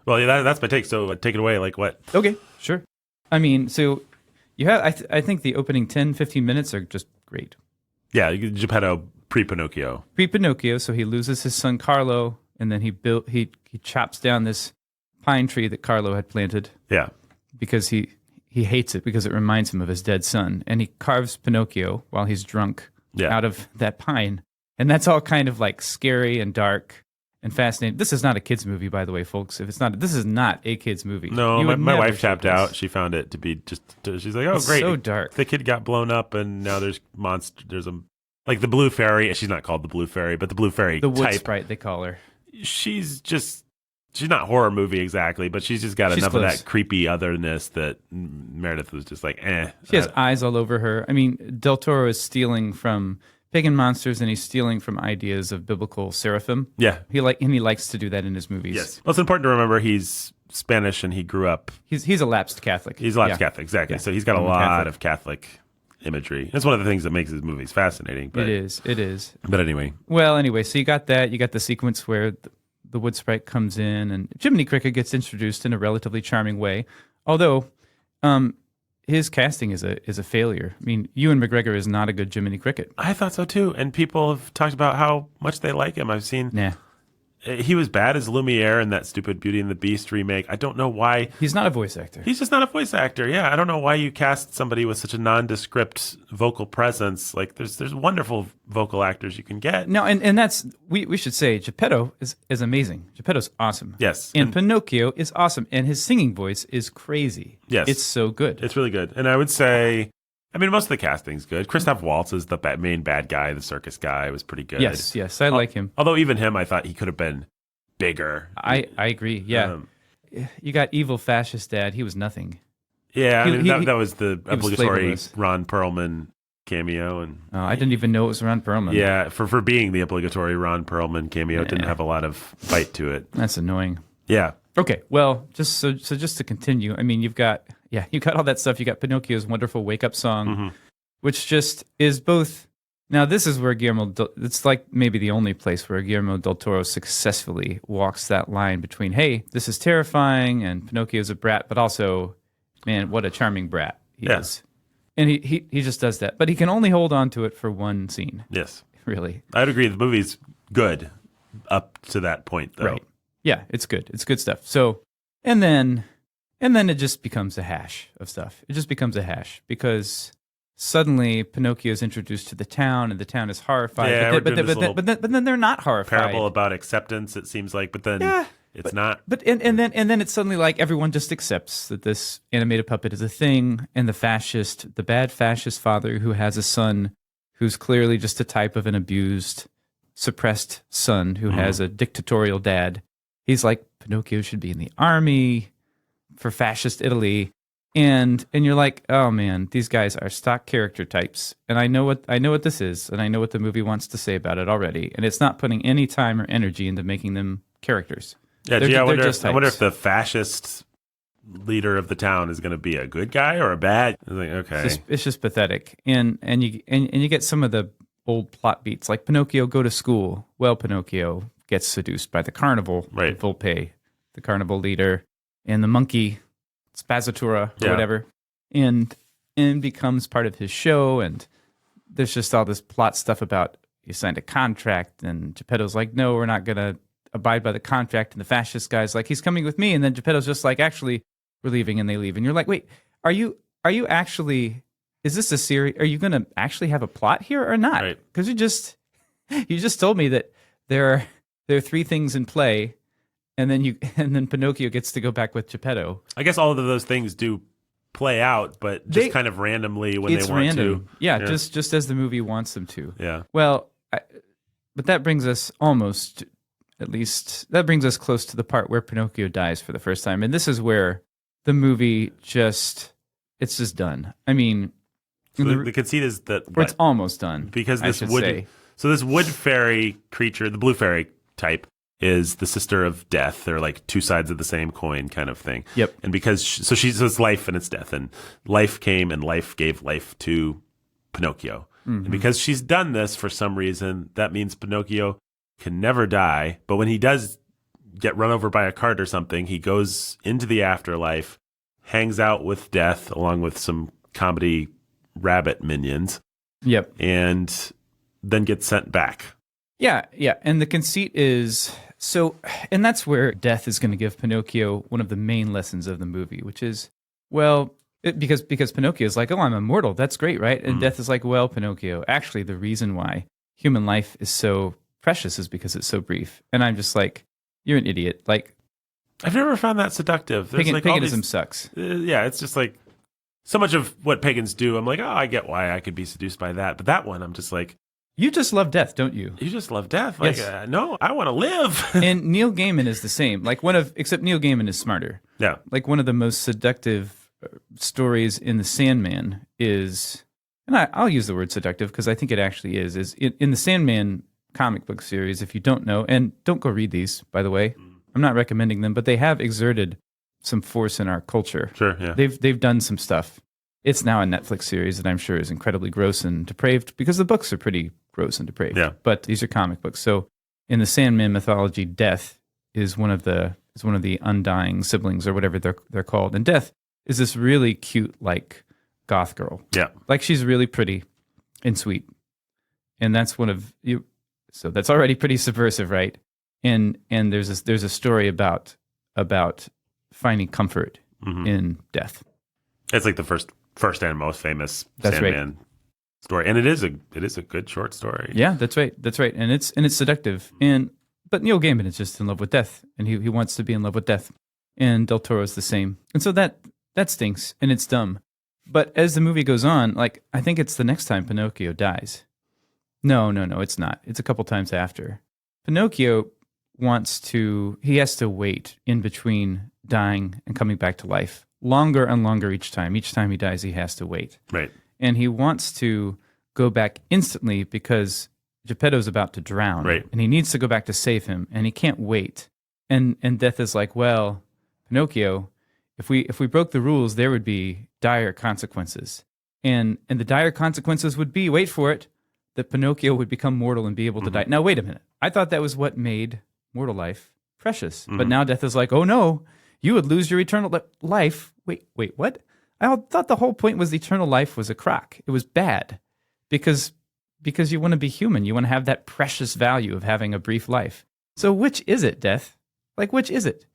Well, yeah, that's my take. So take it away. Like what? Okay, sure. I mean, so you have, I think the opening 10, 15 minutes are just great. Yeah, Geppetto pre-Pinocchio. Pre-Pinocchio, so he loses his son Carlo, and then he chops down this pine tree that Carlo had planted Yeah. because he hates it because it reminds him of his dead son, and he carves Pinocchio while he's drunk out of that pine, and that's all kind of like scary and dark and fascinating. This is not a kids movie, by the way, folks. This is not a kids movie. No, You would my never wife show tapped this. out. She found it to be she's like, oh, It's great. so dark. The kid got blown up, and now there's monster. There's like the blue fairy. She's not called the blue fairy, but the blue fairy The wood type. sprite, they call her. She's not horror movie exactly, but she's just got enough close. of that creepy otherness that Meredith was just like, eh. She has eyes all over her. I mean, Del Toro is stealing from pagan monsters, and he's stealing from ideas of biblical seraphim. Yeah. He likes to do that in his movies. Yes. Well, it's important to remember he's Spanish and he grew up. He's a lapsed Catholic. He's a lapsed Yeah. Catholic, exactly. Yeah. So he's got a Roman lot Catholic. of Catholic imagery. That's one of the things that makes his movies fascinating. But, It is. But anyway. Well, anyway, so you got that. You got the sequence where the wood sprite comes in, and Jiminy Cricket gets introduced in a relatively charming way. Although, his casting is a failure. I mean, Ewan McGregor is not a good Jiminy Cricket. I thought so too. And people have talked about how much they like him. I've seen Nah. he was bad as Lumiere in that stupid Beauty and the Beast remake. I don't know why. He's not a voice actor. He's just not a voice actor. Yeah, I don't know why you cast somebody with such a nondescript vocal presence. Like there's wonderful vocal actors you can get. No, and that's we should say Geppetto is amazing. Geppetto's awesome. Yes. And Pinocchio is awesome, and his singing voice is crazy. Yes. It's so good. It's really good. And I would say, I mean, most of the casting's good. Christoph Waltz is the main bad guy, the circus guy, was pretty good. Yes, I like him. Although even him, I thought he could have been bigger. I agree. Yeah. Um, You got evil fascist dad. He was nothing. yeah, I He- mean, he- that was the was obligatory flavorless. Ron Perlman cameo. And Oh, I didn't even know it was Ron Perlman. yeah, for being the obligatory Ron Perlman cameo, it didn't have a lot of bite to it. That's annoying. Yeah. Okay, well, just to continue, I mean, you've got all that stuff. You got Pinocchio's wonderful wake up song, which just is both. Now, this is where it's like maybe the only place where Guillermo del Toro successfully walks that line between, hey, this is terrifying, and Pinocchio's a brat, but also, man, what a charming brat he Yeah. is. And he just does that. But he can only hold on to it for one scene, Yes. really. I'd agree. The movie's good up to that point, though. Right. Yeah, it's good. It's good stuff. So, and then it just becomes a hash of stuff. It just becomes a hash because suddenly Pinocchio is introduced to the town, and the town is horrified. Yeah, we're doing this little but then they're not horrified. Parable about acceptance, it seems like, but then it's not. But and then it's suddenly like everyone just accepts that this animated puppet is a thing, and the bad fascist father who has a son who's clearly just a type of an abused, suppressed son who has a dictatorial dad. He's like, Pinocchio should be in the army for fascist Italy. And you're like, oh man, these guys are stock character types. And I know what this is, and I know what the movie wants to say about it already. And it's not putting any time or energy into making them characters. Yeah, They're- gee, I they're wonder just if types. the fascist leader of the town is going to be a good guy or a bad. I was like, okay. It's just pathetic. And you get some of the old plot beats, like Pinocchio go to school. Well, Pinocchio gets seduced by the carnival, Right. Volpe, the carnival leader, and the monkey, Spazzatura, or Yeah. whatever, and becomes part of his show. And there's just all this plot stuff about you signed a contract, and Geppetto's like, no, we're not going to abide by the contract. And the fascist guy's like, he's coming with me. And then Geppetto's just like, actually, we're leaving, and they leave. And you're like, wait, are you actually, is this a series? Are you going to actually have a plot here or not? Right. Because you just told me that there are three things in play, and then Pinocchio gets to go back with Geppetto. I guess all of those things do play out, but just They- kind of randomly when It's they want random. to. Yeah, just as the movie wants them to. Yeah. Well, but that brings us almost at least that brings us close to the part where Pinocchio dies for the first time. And this is where the movie it's just done. I mean, So the conceit is that or it's almost done. because I this should wood, say. so this wood fairy creature, the blue fairy type, is the sister of death. They're like two sides of the same coin kind of thing. Yep. And because so it's life and it's death, and life came and life gave life to Pinocchio. And because she's done this for some reason, that means Pinocchio can never die. But when he does get run over by a cart or something, he goes into the afterlife, hangs out with death along with some comedy rabbit minions, Yep. and then gets sent back. Yeah, yeah. And the conceit is so, and that's where death is going to give Pinocchio one of the main lessons of the movie, which is, well, because Pinocchio is like, oh, I'm immortal. That's great, right? And death is like, well, Pinocchio, actually, the reason why human life is so precious is because it's so brief. And I'm just like, you're an idiot. Like, I've never found that seductive. There's like all paganism these, sucks. yeah, it's just like so much of what pagans do. I'm like, oh, I get why I could be seduced by that. But that one, I'm just like, You just love death, don't you? you just love death. Like, Yes. No, I want to live. And Neil Gaiman is the same. Like except Neil Gaiman is smarter. Yeah. Like one of the most seductive stories in the Sandman is, and I'll use the word seductive because I think it actually is in the Sandman comic book series. If you don't know, and don't go read these, by the way, I'm not recommending them, but they have exerted some force in our culture. Sure, yeah. They've done some stuff. It's now a Netflix series that I'm sure is incredibly gross and depraved because the books are pretty gross and depraved. Yeah. But these are comic books. So in the Sandman mythology, death is one of the undying siblings or whatever they're called. And death is this really cute, like, goth girl. Yeah. Like, she's really pretty and sweet. And that's one of you. So that's already pretty subversive, right? And there's a story about finding comfort in death. It's like the first and most famous That's Sandman story. And it is a good short story. Yeah, that's right. That's right. And it's seductive. But Neil Gaiman is just in love with death, and he wants to be in love with death. And Del Toro's the same. And so that stinks, and it's dumb. But as the movie goes on, like, I think it's the next time Pinocchio dies. No, it's not. It's a couple times after. Pinocchio he has to wait in between dying and coming back to life longer and longer each time. Each time he dies, he has to wait. Right. And he wants to go back instantly because Geppetto's about to drown. Right. And he needs to go back to save him, and he can't wait. And Death is like, well, Pinocchio, if we broke the rules, there would be dire consequences. And the dire consequences would be, wait for it, that Pinocchio would become mortal and be able to die. Now, wait a minute. I thought that was what made mortal life precious. But now Death is like, oh no, you would lose your eternal life. Wait, what? I thought the whole point was eternal life was a crock. It was bad because you want to be human. You want to have that precious value of having a brief life. So which is it, Death? Like, which is it?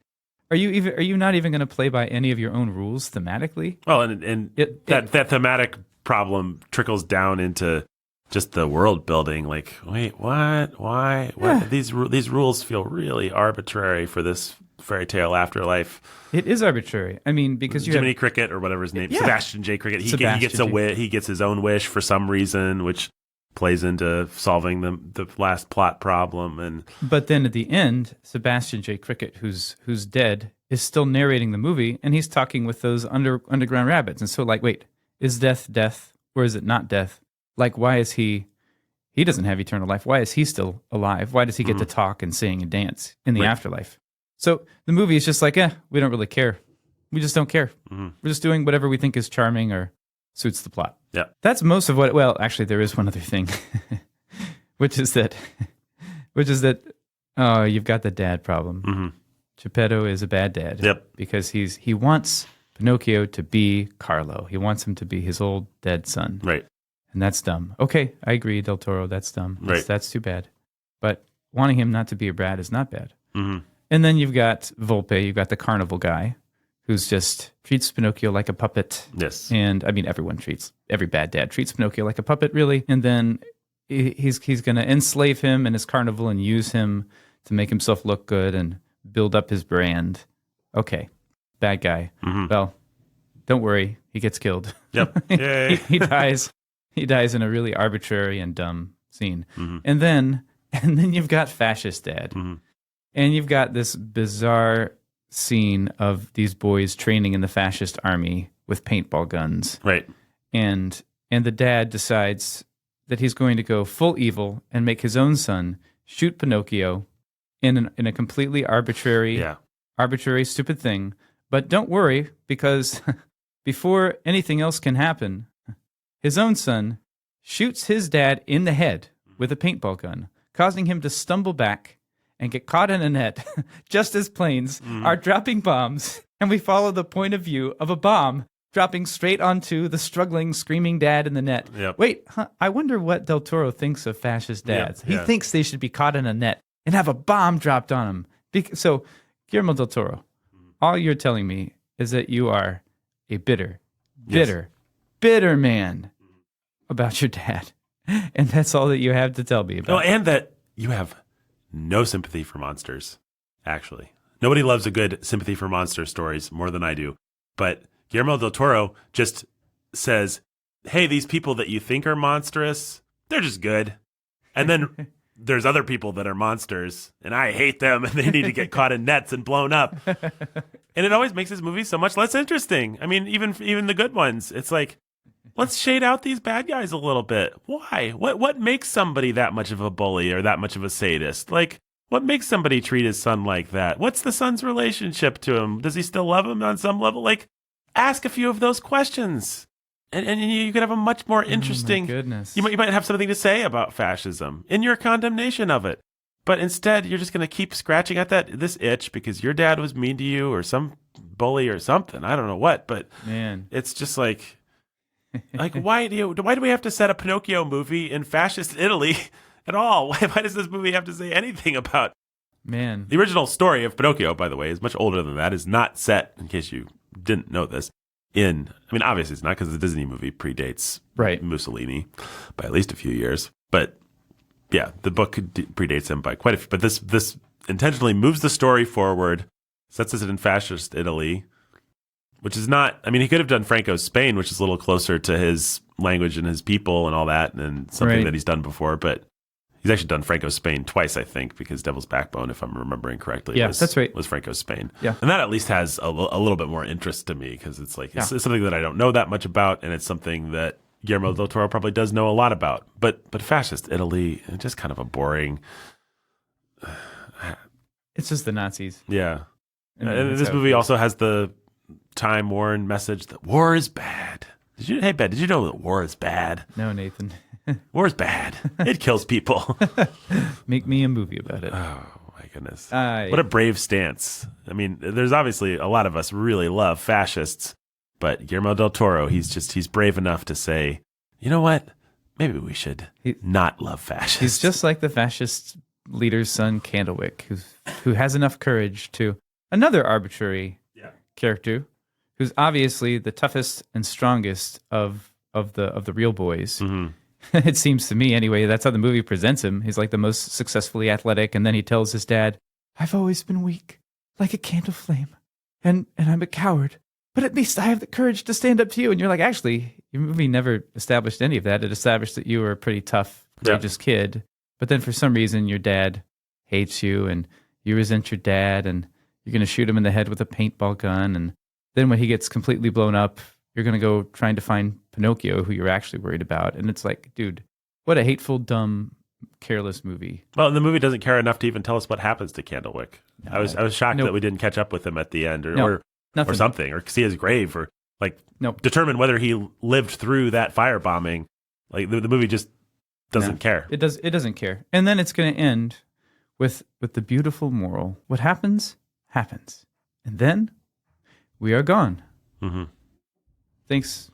Are you not even going to play by any of your own rules thematically? Well, and that thematic problem trickles down into just the world building. Like, wait, what? Why? Yeah. These rules feel really arbitrary for this fairy tale afterlife. It is arbitrary. I mean, because you Jiminy have Cricket or whatever his name, Yeah. Sebastian J. Cricket. He Sebastian J. he gets his own wish for some reason, which plays into solving the last plot problem. But then at the end, Sebastian J. Cricket, who's dead, is still narrating the movie, and he's talking with those underground rabbits. And so, like, wait, is death, or is it not death? Like, why is he doesn't have eternal life? Why is he still alive? Why does he get to talk and sing and dance in the afterlife? So the movie is just like, we don't really care. We just don't care. We're just doing whatever we think is charming or suits the plot. Yeah. That's most of what, well, actually, there is one other thing, which is that, oh, you've got the dad problem. Geppetto is a bad dad. Yep. Because he wants Pinocchio to be Carlo. He wants him to be his old dead son. Right. And that's dumb. Okay, I agree, Del Toro, that's dumb. That's too bad. But wanting him not to be a brat is not bad. And then you've got Volpe, you've got the carnival guy, who's just treats Pinocchio like a puppet. Yes. And I mean, every bad dad treats Pinocchio like a puppet, really. And then he's going to enslave him in his carnival and use him to make himself look good and build up his brand. Okay, bad guy. Well, don't worry, he gets killed. Yep. Yay. he dies. He dies in a really arbitrary and dumb scene. And then you've got fascist dad. And you've got this bizarre scene of these boys training in the fascist army with paintball guns. Right. And the dad decides that he's going to go full evil and make his own son shoot Pinocchio in a completely arbitrary, stupid thing. But don't worry, because before anything else can happen, his own son shoots his dad in the head with a paintball gun, causing him to stumble back and get caught in a net just as planes are dropping bombs. And we follow the point of view of a bomb dropping straight onto the struggling, screaming dad in the net. Yep. Wait, I wonder what Del Toro thinks of fascist dads. He thinks they should be caught in a net and have a bomb dropped on them. So, Guillermo del Toro, all you're telling me is that you are a bitter man about your dad. And that's all that you have to tell me about. Oh, and that you have no sympathy for monsters, actually. Nobody loves a good sympathy for monster stories more than I do. But Guillermo del Toro just says, hey, these people that you think are monstrous, they're just good. And then there's other people that are monsters, and I hate them, and they need to get caught in nets and blown up. And it always makes his movies so much less interesting. I mean, even the good ones, it's like, let's shade out these bad guys a little bit. Why? What makes somebody that much of a bully or that much of a sadist? Like, what makes somebody treat his son like that? What's the son's relationship to him? Does he still love him on some level? Like, ask a few of those questions. And you could have a much more interesting... Oh my goodness. You might have something to say about fascism in your condemnation of it. But instead, you're just going to keep scratching at this itch because your dad was mean to you or some bully or something. I don't know what, but man, it's just like why do we have to set a Pinocchio movie in fascist Italy at all? Why does this movie have to say anything about... Man. The original story of Pinocchio, by the way, is much older than that. Is not set, in case you didn't know this, obviously it's not because the Disney movie predates Mussolini by at least a few years. But yeah, the book predates him by quite a few. But this intentionally moves the story forward, sets us in fascist Italy, which is not... I mean, he could have done Franco's Spain, which is a little closer to his language and his people and all that, and something that he's done before. But he's actually done Franco's Spain twice, I think, because Devil's Backbone, if I'm remembering correctly, that's right, was Franco's Spain. Yeah. And that at least has a little bit more interest to me because it's like it's something that I don't know that much about, and it's something that Guillermo del Toro probably does know a lot about. But fascist Italy, just kind of a boring... It's just the Nazis. Yeah. And this movie also has the time-worn message that war is bad. Hey, Ben, did you know that war is bad? No, Nathan. War is bad. It kills people. Make me a movie about it. Oh, my goodness. What a brave stance. I mean, there's obviously a lot of us really love fascists, but Guillermo del Toro, he's brave enough to say, you know what? Maybe we should not love fascists. He's just like the fascist leader's son, Candlewick, who has enough courage to... Another arbitrary character who's obviously the toughest and strongest of the real boys. Mm-hmm. It seems to me, anyway, that's how the movie presents him. He's like the most successfully athletic, and then he tells his dad, I've always been weak, like a candle flame, and I'm a coward, but at least I have the courage to stand up to you. And you're like, actually, your movie never established any of that. It established that you were a pretty tough, courageous kid, but then for some reason your dad hates you, and you resent your dad, and you're going to shoot him in the head with a paintball gun, and then when he gets completely blown up, you're going to go trying to find Pinocchio, who you're actually worried about. And it's like, dude, what a hateful, dumb, careless movie. Well, the movie doesn't care enough to even tell us what happens to Candlewick. No, I was shocked that we didn't catch up with him at the end or something, or see his grave, or determine whether he lived through that firebombing. Like the movie just doesn't care. It doesn't care. And then it's going to end with the beautiful moral. What happens, happens. And then we are gone. Mm-hmm. Thanks,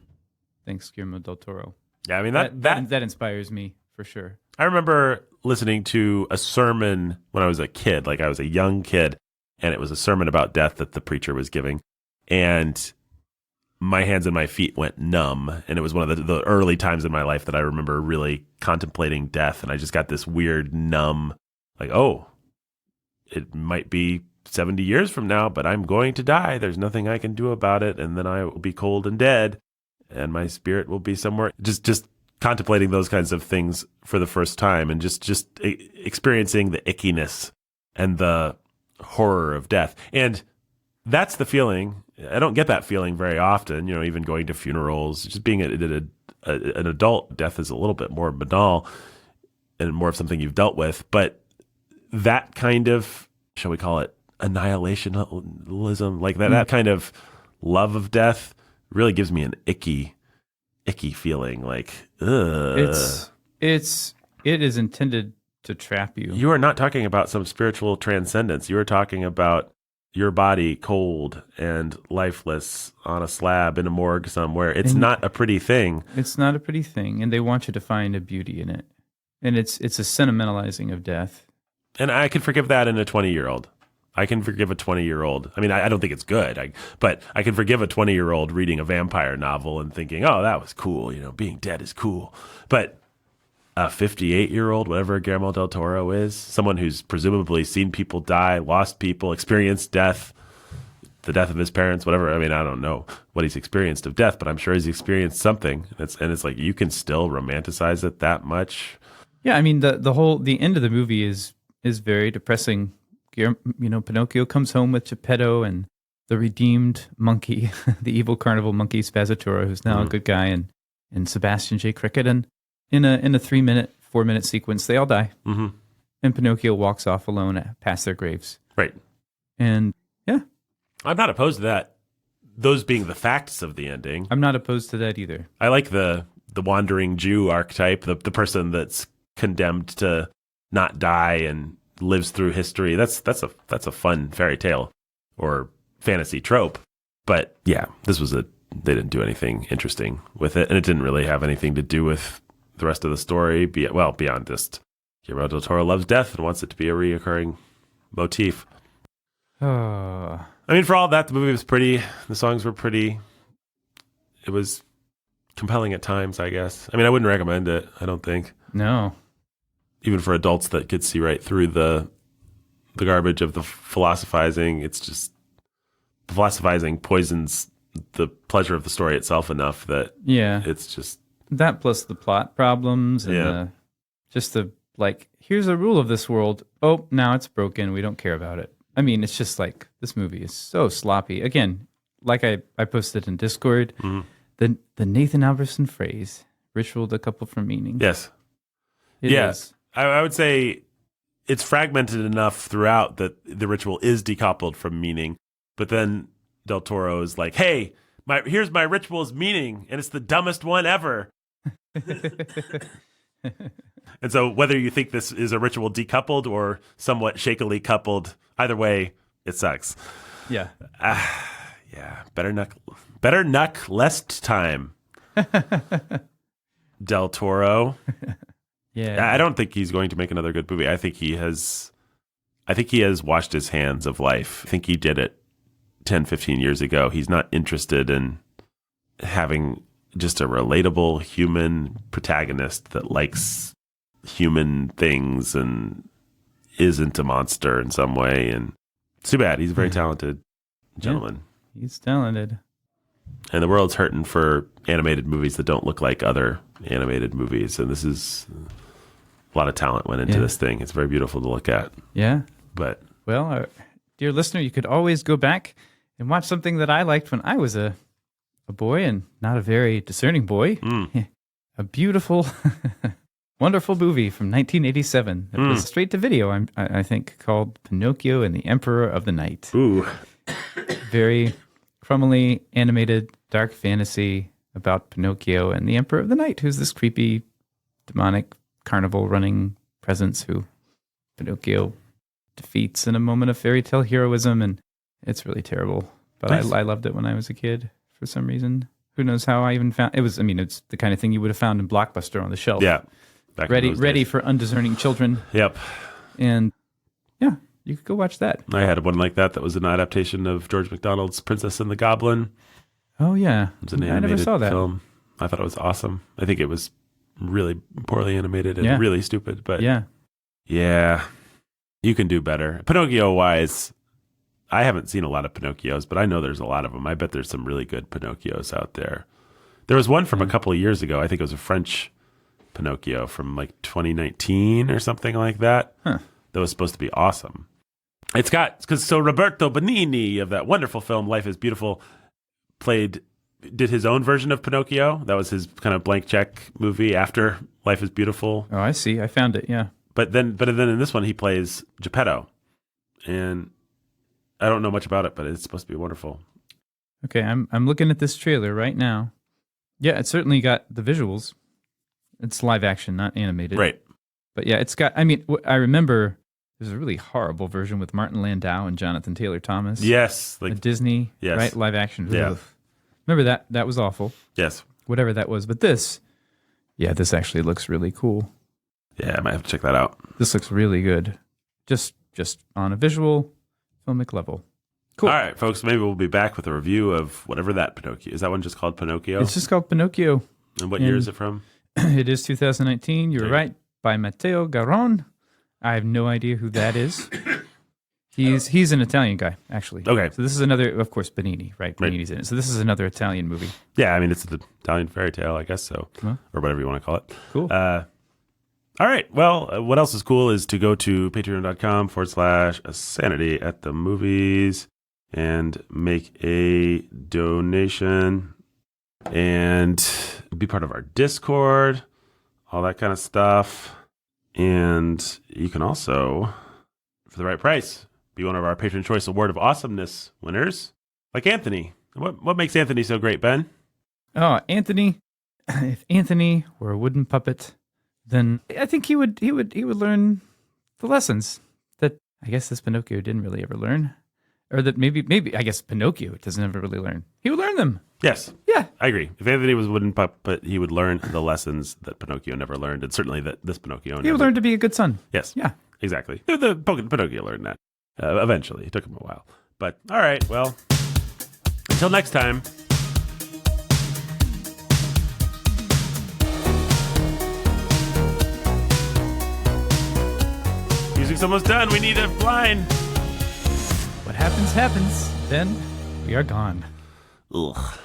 Guillermo del Toro. Yeah, I mean that inspires me for sure. I remember listening to a sermon when I was a kid, like I was a young kid, and it was a sermon about death that the preacher was giving, and my hands and my feet went numb, and it was one of the early times in my life that I remember really contemplating death, and I just got this weird numb, like, oh, it might be 70 years from now, but I'm going to die. There's nothing I can do about it. And then I will be cold and dead, and my spirit will be somewhere. Just contemplating those kinds of things for the first time, and just experiencing the ickiness and the horror of death. And that's the feeling. I don't get that feeling very often, even going to funerals, just being an adult. Death is a little bit more banal and more of something you've dealt with. But that kind of, shall we call it annihilationism, like that kind of love of death really gives me an icky feeling, like, ugh. It is intended to trap you. You are not talking about some spiritual transcendence. You are talking about your body cold and lifeless on a slab in a morgue somewhere. It's not a pretty thing. It's not a pretty thing, and they want you to find a beauty in it. And it's a sentimentalizing of death. And I can forgive that in a 20-year-old. I can forgive a 20-year-old. I mean, I don't think it's good, but I can forgive a 20-year-old reading a vampire novel and thinking, oh, that was cool. Being dead is cool. But a 58-year-old, whatever Guillermo del Toro is, someone who's presumably seen people die, lost people, experienced death, the death of his parents, whatever. I mean, I don't know what he's experienced of death, but I'm sure he's experienced something. And it's like, you can still romanticize it that much. Yeah, I mean, the end of the movie is very depressing. Pinocchio comes home with Geppetto and the redeemed monkey, the evil carnival monkey Spazzatura, who's now a good guy, and Sebastian J. Cricket, and in a 4-minute sequence, they all die. Mm-hmm. And Pinocchio walks off alone past their graves. Right. And yeah. I'm not opposed to that. Those being the facts of the ending. I'm not opposed to that either. I like the wandering Jew archetype, the person that's condemned to not die and lives through history. That's a fun fairy tale or fantasy trope. But yeah, they didn't do anything interesting with it, and it didn't really have anything to do with the rest of the story, beyond just Guillermo del Toro loves death and wants it to be a reoccurring motif. Oh. I mean, for all that, the movie was pretty. The songs were pretty. It was compelling at times, I guess. I mean, I wouldn't recommend it, I don't think. No. Even for adults that could see right through the garbage of the philosophizing. It's just, the philosophizing poisons the pleasure of the story itself enough that it's just... That plus the plot problems and here's a rule of this world. Oh, now it's broken. We don't care about it. I mean, it's just like, this movie is so sloppy. Again, like I posted in Discord, the Nathan Alberson phrase, ritual decoupled from meaning. Yes. It is. I would say it's fragmented enough throughout that the ritual is decoupled from meaning. But then Del Toro is like, hey, here's my ritual's meaning, and it's the dumbest one ever. And so whether you think this is a ritual decoupled or somewhat shakily coupled, either way, it sucks. Yeah. Yeah. Better knuck, less time. Del Toro. Yeah. I don't think he's going to make another good movie. I think he has washed his hands of life. I think he did it 10, 15 years ago. He's not interested in having just a relatable human protagonist that likes human things and isn't a monster in some way. And it's too bad. He's a very talented gentleman. Yeah, he's talented. And the world's hurting for animated movies that don't look like other animated movies. And this is a lot of talent went into this thing. It's very beautiful to look at. Yeah. But well, dear listener, you could always go back and watch something that I liked when I was a boy, and not a very discerning boy. A beautiful, wonderful movie from 1987. It was straight to video, I think, called Pinocchio and the Emperor of the Night. Ooh. Very crumbly animated dark fantasy about Pinocchio and the Emperor of the Night, who's this creepy, demonic carnival running presence who Pinocchio defeats in a moment of fairy tale heroism, and it's really terrible. But nice. I loved it when I was a kid for some reason. Who knows how I even found it? It's the kind of thing you would have found in Blockbuster on the shelf. Yeah. Ready for undiscerning children. Yep. And yeah, you could go watch that. I had one like that was an adaptation of George MacDonald's Princess and the Goblin. Oh, yeah. It was an animated I never saw that film. I thought it was awesome. I think it was really poorly animated and really stupid. But yeah, you can do better. Pinocchio-wise, I haven't seen a lot of Pinocchios, but I know there's a lot of them. I bet there's some really good Pinocchios out there. There was one from a couple of years ago. I think it was a French Pinocchio from like 2019 or something like that. That was supposed to be awesome. It's got, because so Roberto Benigni of that wonderful film Life is Beautiful did his own version of Pinocchio. That was his kind of blank check movie after Life is Beautiful. Oh, I see. I found it. Yeah. But then in this one he plays Geppetto, and I don't know much about it, but it's supposed to be wonderful. Okay, I'm looking at this trailer right now. Yeah, it's certainly got the visuals. It's live action, not animated. Right. But yeah, it's got. I mean, I remember there's a really horrible version with Martin Landau and Jonathan Taylor Thomas. Yes, like Disney. Yes. Right, live action. Yeah. Ugh. Remember that? That was awful. Yes. Whatever that was, but this actually looks really cool. Yeah, I might have to check that out. This looks really good. Just on a visual, filmic level. Cool. All right, folks, maybe we'll be back with a review of whatever that Pinocchio. Is that one just called Pinocchio? It's just called Pinocchio. And what year is it from? It is 2019. You're right. By Matteo Garrone. I have no idea who that is. He's an Italian guy, actually. Okay. So this is another, of course, Benigni, right? Benigni's in it. So this is another Italian movie. Yeah, I mean, it's an Italian fairy tale, I guess so. Huh? Or whatever you want to call it. Cool. All right. Well, what else is cool is to go to patreon.com/sanity at the movies and make a donation and be part of our Discord, all that kind of stuff. And you can also, for the right price, be one of our Patron Choice Award of Awesomeness winners, like Anthony. What makes Anthony so great, Ben? Oh, Anthony. If Anthony were a wooden puppet, then I think he would learn the lessons that I guess this Pinocchio didn't really ever learn. Or that maybe I guess Pinocchio doesn't ever really learn. He would learn them. Yes. Yeah. I agree. If Anthony was a wooden puppet, he would learn the lessons that Pinocchio never learned, and certainly that this Pinocchio He would learn to be a good son. Yes. Yeah. Exactly. The Pinocchio learned that. Eventually. It took him a while. But all right, well, until next time. Music's almost done. We need a line. What happens, happens. Then we are gone. Ugh.